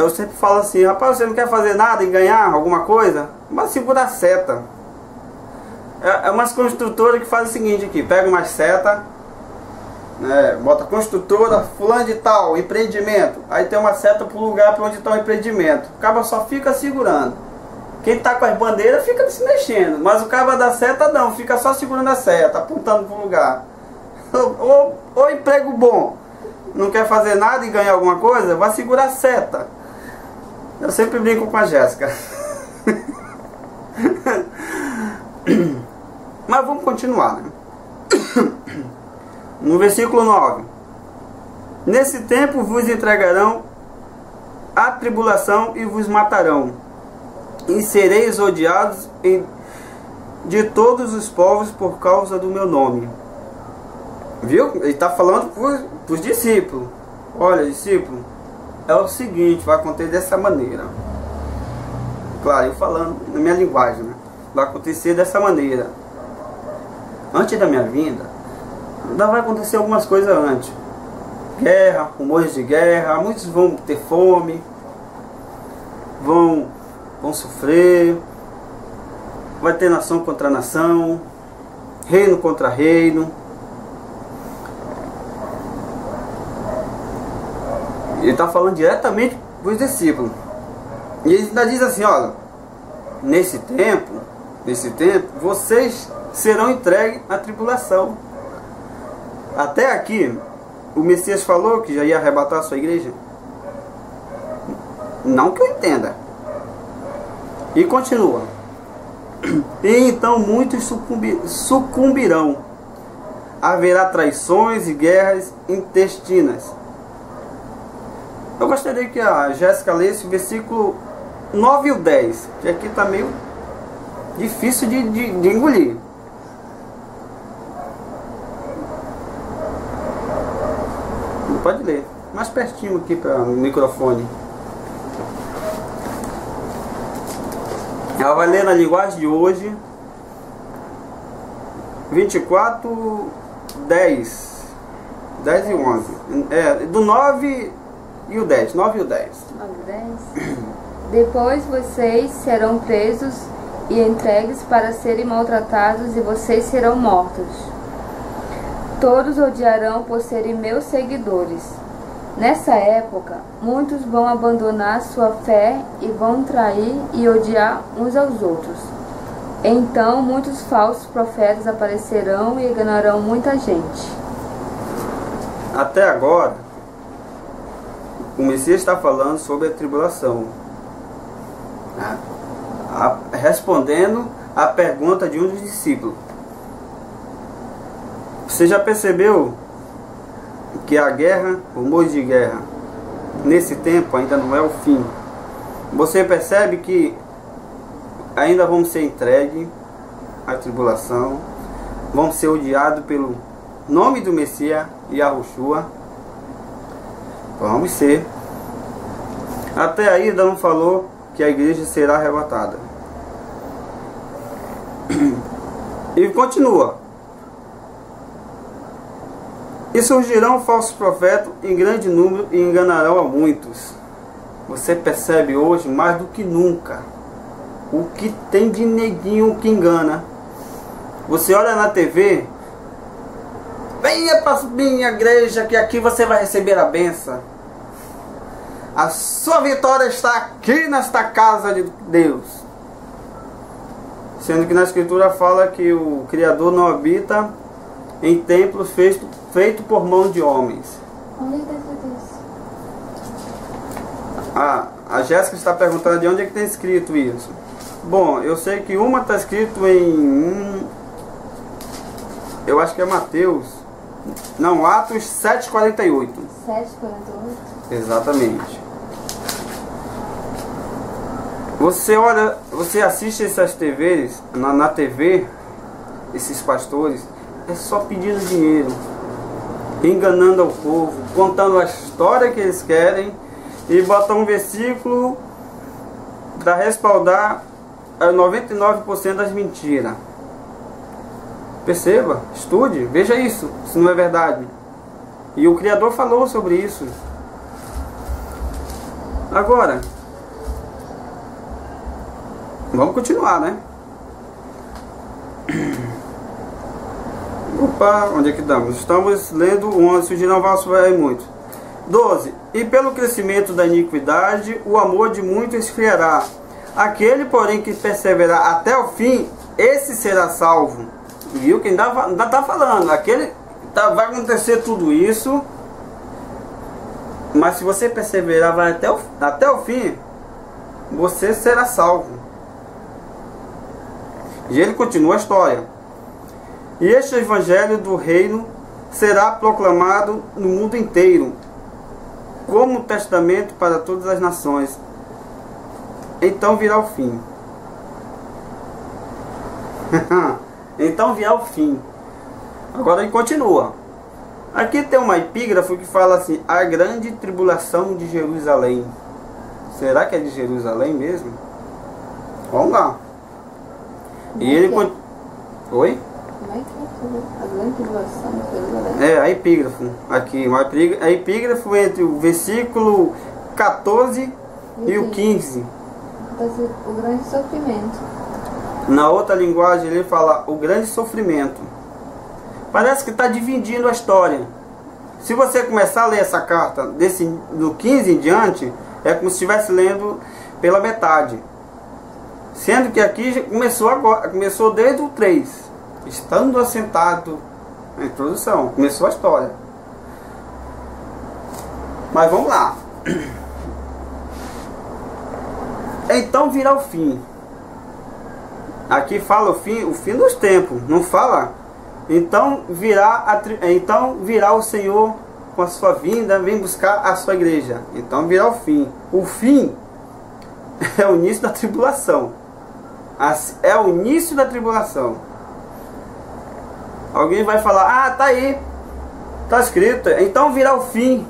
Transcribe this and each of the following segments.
Eu sempre falo assim, rapaz, você não quer fazer nada e ganhar alguma coisa? Mas segura a seta. É umas construtoras que fazem o seguinte aqui, pega uma seta, né, bota construtora, fulano de tal, empreendimento. Aí tem uma seta pro lugar para onde está o empreendimento. O cara só fica segurando. Quem tá com as bandeiras fica se mexendo, mas o cara da seta não, fica só segurando a seta, apontando pro lugar. Ou emprego bom, não quer fazer nada e ganhar alguma coisa, vai segurar a seta. Eu sempre brinco com a Jéssica. Mas vamos continuar, né? No versículo 9: nesse tempo vos entregarão a tribulação e vos matarão, e sereis odiados de todos os povos por causa do meu nome. Viu? Ele está falando para os discípulos. Olha, discípulo, é o seguinte, vai acontecer dessa maneira. Claro, eu falando na minha linguagem, né? Vai acontecer dessa maneira. Antes da minha vinda, ainda vai acontecer algumas coisas antes. Guerra, rumores de guerra, muitos vão ter fome, vão sofrer, vai ter nação contra nação, reino contra reino. Ele está falando diretamente para os discípulos. E ele ainda diz assim, olha, nesse tempo, vocês serão entregues à tribulação. Até aqui, o Messias falou que já ia arrebatar a sua igreja? Não que eu entenda. E continua. E então muitos sucumbirão. Haverá traições e guerras intestinas. Eu gostaria que a Jéssica lesse o versículo 9 e o 10, que aqui está meio difícil de engolir. Pode ler, mais pertinho aqui para o microfone. Ela vai ler na linguagem de hoje, 24, 10 e 11. Do 9 e o 10, 9 e o 10. 9 e 10. Depois vocês serão presos e entregues para serem maltratados, e vocês serão mortos. Todos odiarão por serem meus seguidores. Nessa época, muitos vão abandonar sua fé e vão trair e odiar uns aos outros. Então, muitos falsos profetas aparecerão e enganarão muita gente. Até agora, o Messias está falando sobre a tribulação, respondendo a pergunta de um dos discípulos. Você já percebeu que a guerra, rumores de guerra, nesse tempo ainda não é o fim? Você percebe que ainda vamos ser entregues à tribulação, vamos ser odiados pelo nome do Messias, Yahushua. Vamos ser. Até aí ainda não falou que a igreja será arrebatada. E continua. E surgirão falsos profetas em grande número e enganarão a muitos. Você percebe hoje mais do que nunca o que tem de neguinho que engana. Você olha na TV, venha para minha igreja que aqui você vai receber a bênção. A sua vitória está aqui nesta casa de Deus. Sendo que na escritura fala que o Criador não habita em templos feito por mão de homens. Onde está escrito isso? A Jéssica está perguntando de onde é que tem escrito isso. Bom, eu sei que uma está escrito em... eu acho que é Mateus. Não, Atos 7,48. 7,48? Exatamente. Você olha, você assiste essas TVs, na TV, esses pastores, é só pedindo dinheiro, enganando ao povo, contando a história que eles querem e botam um versículo para respaldar 99% das mentiras. Perceba, estude, veja isso, se não é verdade. E o Criador falou sobre isso. Agora, vamos continuar, né? Opa, onde é que estamos? Estamos lendo 11, de não vai muito. 12. E pelo crescimento da iniquidade, o amor de muitos esfriará. Aquele, porém, que perseverar até o fim, esse será salvo. Viu que ainda está falando. Aquele vai acontecer tudo isso, mas se você perseverar vai até o fim, você será salvo. E ele continua a história. E este evangelho do reino será proclamado no mundo inteiro, como testamento para todas as nações. Então virá o fim. Então virá o fim. Agora ele continua. Aqui tem uma epígrafe que fala assim: a grande tribulação de Jerusalém. Será que é de Jerusalém mesmo? Vamos lá. E ele... Oi? Como é que é a grande tribulação de Jerusalém? É, a epígrafe. Aqui, a epígrafe entre o versículo 14 e o 15. O grande sofrimento. Na outra linguagem ele fala o grande sofrimento. Parece que está dividindo a história. Se você começar a ler essa carta do 15 em diante, é como se estivesse lendo pela metade. Sendo que aqui já começou desde o 3. Estando assentado, a introdução, começou a história. Mas vamos lá. Então virá o fim. Aqui fala o fim dos tempos, não fala. Então virá o Senhor com a sua vinda, vem buscar a sua igreja. Então virá o fim. O fim é o início da tribulação. É o início da tribulação. Alguém vai falar: ah, tá aí, tá escrito, então virá o fim.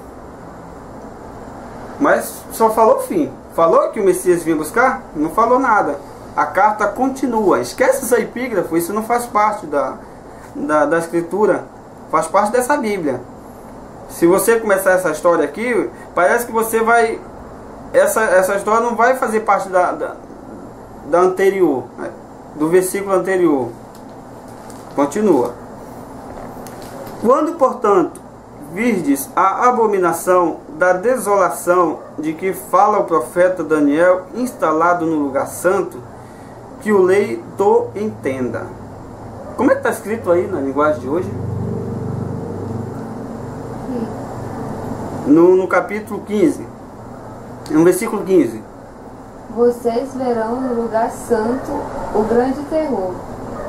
Mas só falou o fim. Falou que o Messias vinha buscar? Não falou nada. A carta continua. Esquece essa epígrafe, isso não faz parte da escritura, faz parte dessa Bíblia. Se você começar essa história aqui, parece que você vai... Essa história não vai fazer parte da anterior, do versículo anterior. Continua. Quando, portanto, virdes a abominação da desolação de que fala o profeta Daniel, instalado no lugar santo, que o leitor entenda. Como é que está escrito aí na linguagem de hoje? No capítulo 15, no versículo 15. Vocês verão no lugar santo o grande terror,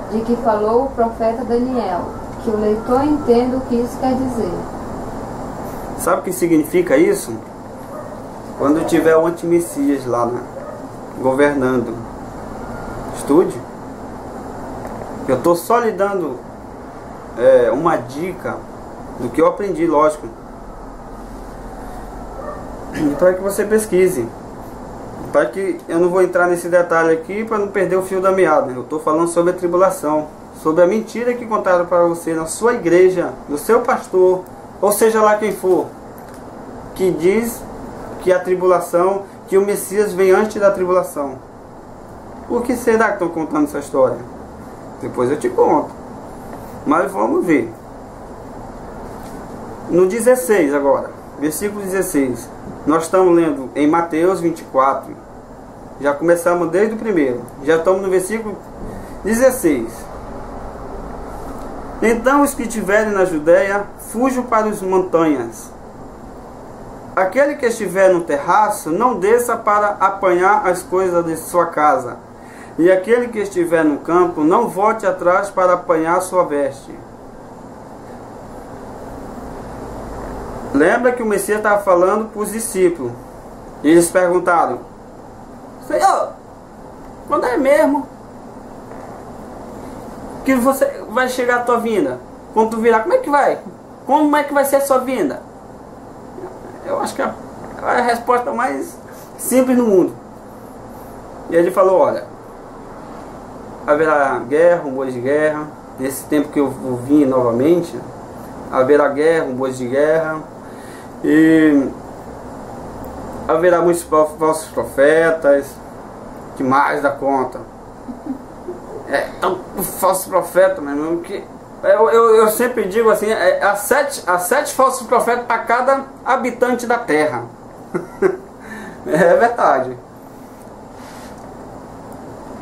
de que falou o profeta Daniel, que o leitor entenda o que isso quer dizer. Sabe o que significa isso? Quando tiver o antimessias lá, né, governando. Estude. Eu estou só lhe dando uma dica do que eu aprendi, lógico. Para que você pesquise. Para que eu não vou entrar nesse detalhe aqui para não perder o fio da meada. Eu estou falando sobre a tribulação, sobre a mentira que contaram para você na sua igreja, do seu pastor, ou seja lá quem for, que diz que a tribulação, que o Messias vem antes da tribulação. Por que será que estão contando essa história? Depois eu te conto. Mas vamos ver. No 16 agora, versículo 16. Nós estamos lendo em Mateus 24. Já começamos desde o primeiro. Já estamos no versículo 16. Então os que estiverem na Judéia, fujam para as montanhas. Aquele que estiver no terraço, não desça para apanhar as coisas de sua casa. E aquele que estiver no campo, não volte atrás para apanhar sua veste. Lembra que o Messias estava falando para os discípulos. E eles perguntaram: Senhor, quando é mesmo que você vai chegar a tua vinda? Quando tu virar, como é que vai? Como é que vai ser a sua vinda? Eu acho que é a resposta mais simples no mundo. E ele falou: olha, haverá guerra, rumores de guerra. Nesse tempo que eu vou vir novamente, haverá guerra, rumores de guerra. E haverá muitos falsos profetas, demais da conta. Tanto falso profeta, meu irmão, que eu sempre digo assim, há sete falsos profetas para cada habitante da terra. É verdade.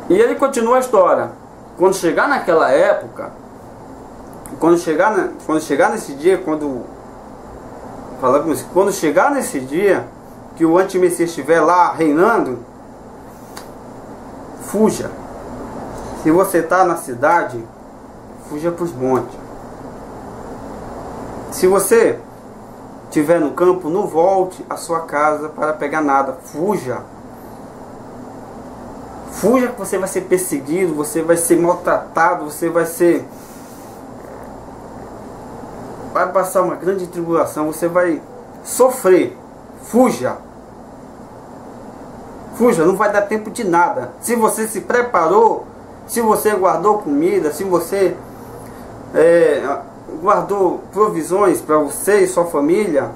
E ele continua a história. Quando chegar naquela época, quando chegar nesse dia, quando chegar nesse dia que o antimessias estiver lá reinando, fuja. Se você está na cidade, fuja para os montes. Se você estiver no campo, não volte à sua casa para pegar nada. Fuja. Fuja, que você vai ser perseguido, você vai ser maltratado, você vai passar uma grande tribulação, você vai sofrer. Fuja. Fuja, não vai dar tempo de nada. Se você se preparou, se você guardou comida, se você guardou provisões para você e sua família,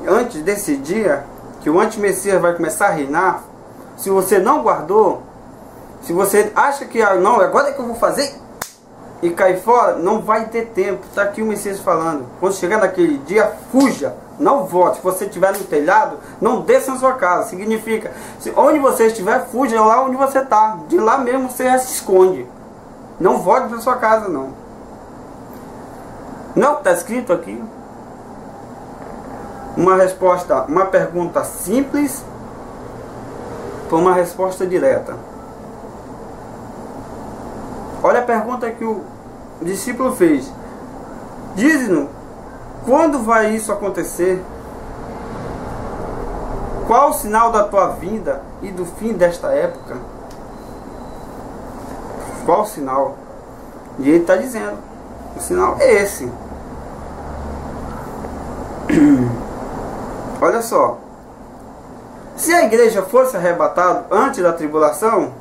antes desse dia que o antimessias vai começar a reinar, se você não guardou, se você acha que não, agora é que eu vou fazer e cair fora, não vai ter tempo. Está aqui o Messias falando. Quando chegar naquele dia, fuja, não volte. Se você estiver no telhado, não desça na sua casa. Significa, onde você estiver, fuja lá onde você está. De lá mesmo você já se esconde. Não volte para sua casa, não. Não está escrito aqui. Uma pergunta simples por uma resposta direta. Olha a pergunta que o discípulo fez. Diz-nos, quando vai isso acontecer? Qual o sinal da tua vinda e do fim desta época? Qual o sinal? E ele está dizendo, o sinal é esse. Olha só. Se a igreja fosse arrebatada antes da tribulação,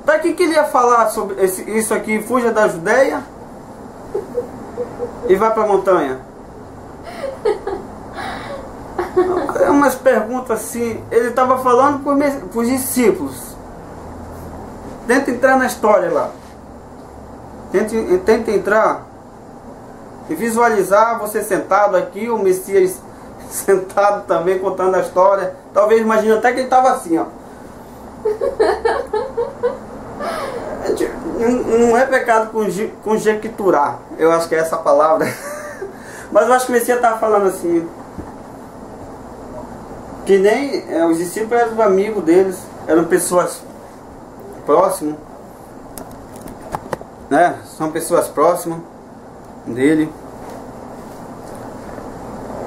para que ele ia falar sobre isso aqui? Fuja da Judeia e vai para a montanha. É umas perguntas assim. Ele estava falando para os discípulos. Tenta entrar na história lá. Tenta entrar e visualizar você sentado aqui, o Messias sentado também contando a história. Talvez imagine até que ele estava assim, ó. Não é pecado conjecturar, eu acho que é essa palavra. Mas eu acho que o Messias estava falando assim, que nem os discípulos eram amigos deles, eram pessoas próximas, né? São pessoas próximas dele.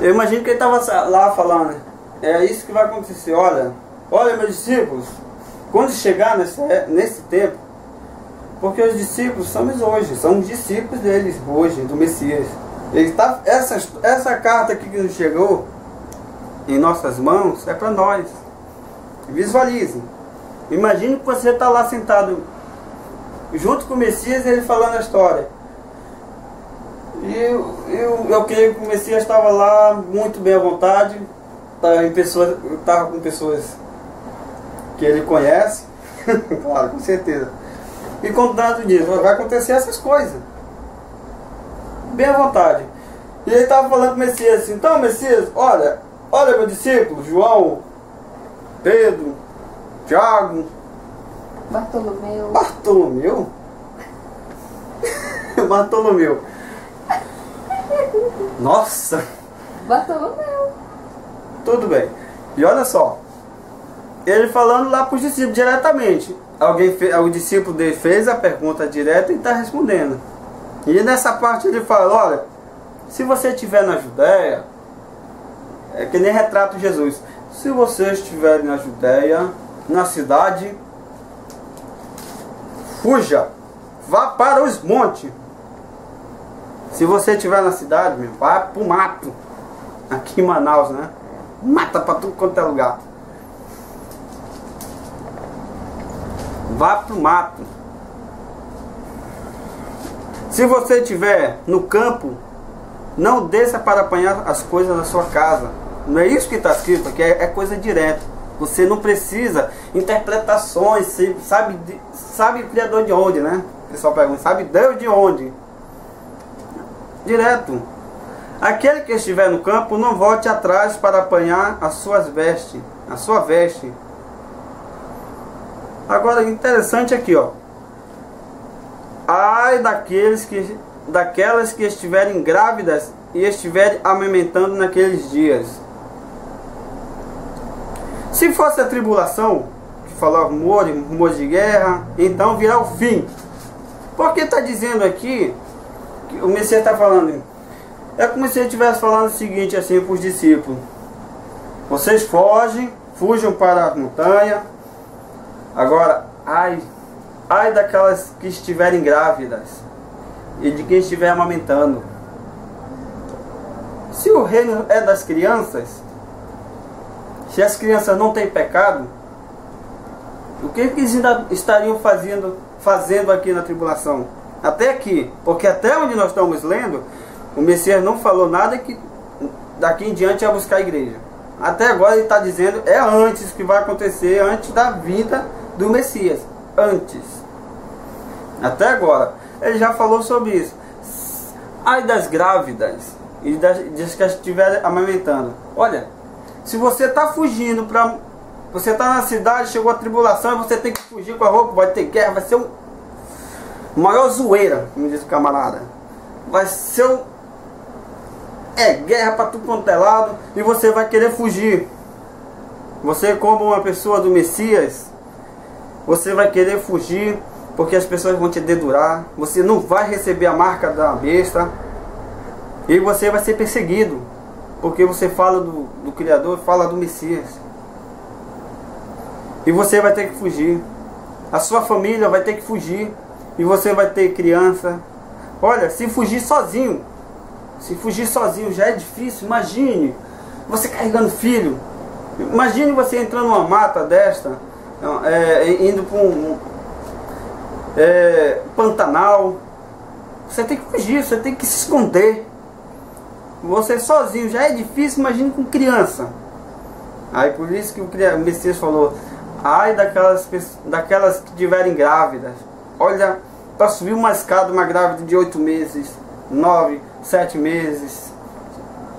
Eu imagino que ele estava lá falando, é isso que vai acontecer. Olha meus discípulos, quando chegar nesse tempo, porque os discípulos somos hoje, somos discípulos deles hoje, do Messias. Essa carta aqui que nos chegou em nossas mãos é para nós. Visualize. Imagine que você está lá sentado junto com o Messias, ele falando a história. E eu creio que o Messias estava lá muito bem à vontade. Estava com pessoas que ele conhece. Claro, com certeza. E contando disso, vai acontecer essas coisas. Bem à vontade. E ele estava falando com o Messias assim, então Messias, olha meu discípulo, João, Pedro, Tiago, Bartolomeu. Bartolomeu. Nossa. Bartolomeu. Tudo bem. E olha só. Ele falando lá para os discípulos diretamente. O discípulo dele fez a pergunta direta e está respondendo. E nessa parte ele fala, olha, se você estiver na Judéia, é que nem retrato Jesus. Se você estiver na Judéia, na cidade, fuja, vá para os montes. Se você estiver na cidade, vá para o mato. Aqui em Manaus, né? Mata para tudo quanto é lugar. Vá para o mato. Se você estiver no campo, não desça para apanhar as coisas da sua casa. Não é isso que está escrito aqui, é coisa direta. Você não precisa interpretações, sabe o Criador de onde, né? O pessoal pergunta, sabe Deus de onde? Direto. Aquele que estiver no campo, não volte atrás para apanhar as suas vestes, a sua veste. Agora, interessante aqui, ó. Ai daquelas que estiverem grávidas e estiverem amamentando naqueles dias. Se fosse a tribulação, que falava rumores de guerra, então virá o fim. Porque está dizendo aqui, que o Messias está falando, é como se ele estivesse falando o seguinte assim para os discípulos: vocês fujam para a montanha. Agora, ai daquelas que estiverem grávidas e de quem estiver amamentando. Se o reino é das crianças, se as crianças não têm pecado, o que eles ainda estariam fazendo aqui na tribulação? Até aqui, porque até onde nós estamos lendo, o Messias não falou nada que daqui em diante é buscar a igreja. Até agora ele está dizendo, é antes que vai acontecer, antes da vinda do Messias. Antes. Até agora. Ele já falou sobre isso. Ai das grávidas e das que estiverem amamentando. Olha, se você está fugindo para... Você está na cidade, chegou a tribulação e você tem que fugir com a roupa, vai ter guerra, vai ser maior zoeira, como diz o camarada. Vai ser guerra para tudo quanto é lado e você vai querer fugir. Você, como uma pessoa do Messias, você vai querer fugir porque as pessoas vão te dedurar. Você não vai receber a marca da besta e você vai ser perseguido porque você fala do Criador, fala do Messias. E você vai ter que fugir. A sua família vai ter que fugir. E você vai ter criança. Olha, se fugir sozinho já é difícil. Imagine você carregando filho. Imagine você entrando numa mata desta, indo para um Pantanal. Você tem que fugir, você tem que se esconder. Você sozinho já é difícil, imagine com criança. Aí por isso que o Messias falou: ai daquelas que estiverem grávidas. Olha, para subir uma escada, uma grávida de 8 meses, 9, 7 meses,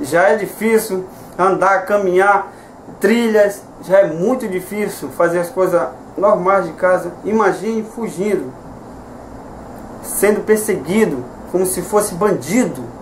já é difícil andar, caminhar, trilhas, já é muito difícil fazer as coisas normais de casa. Imagine fugindo, sendo perseguido, como se fosse bandido.